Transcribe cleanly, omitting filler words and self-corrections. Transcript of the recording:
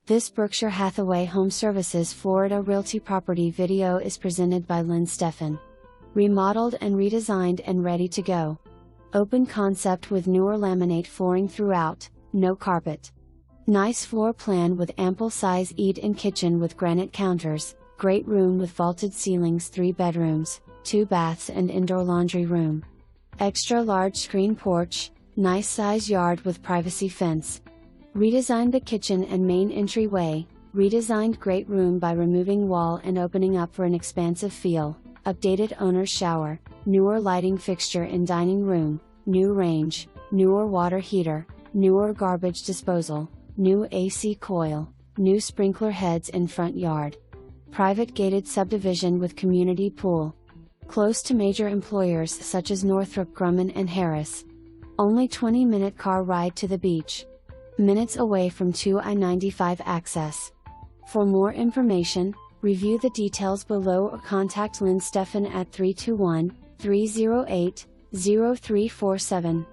This Berkshire Hathaway HomeServices Florida Realty property video is presented by Lynn Stephan. Remodeled and redesigned and ready to go. Open concept with newer laminate flooring throughout, no carpet. Nice floor plan with ample size eat-in kitchen with granite counters, great room with vaulted ceilings, 3 bedrooms, 2 baths and indoor laundry room. Extra large screen porch, nice size yard with privacy fence. Redesigned the kitchen and main entryway, redesigned great room by removing wall and opening up for an expansive feel, updated owner's shower, newer lighting fixture in dining room, new range, newer water heater, newer garbage disposal, new AC coil, new sprinkler heads in front yard. Private gated subdivision with community pool. Close to major employers such as Northrup Grumman and Harris. Only 20-minute car ride to the beach. Minutes away from 2 I-95 access. For more information, review the details below or contact Lynn Stephan at 321-308-0347.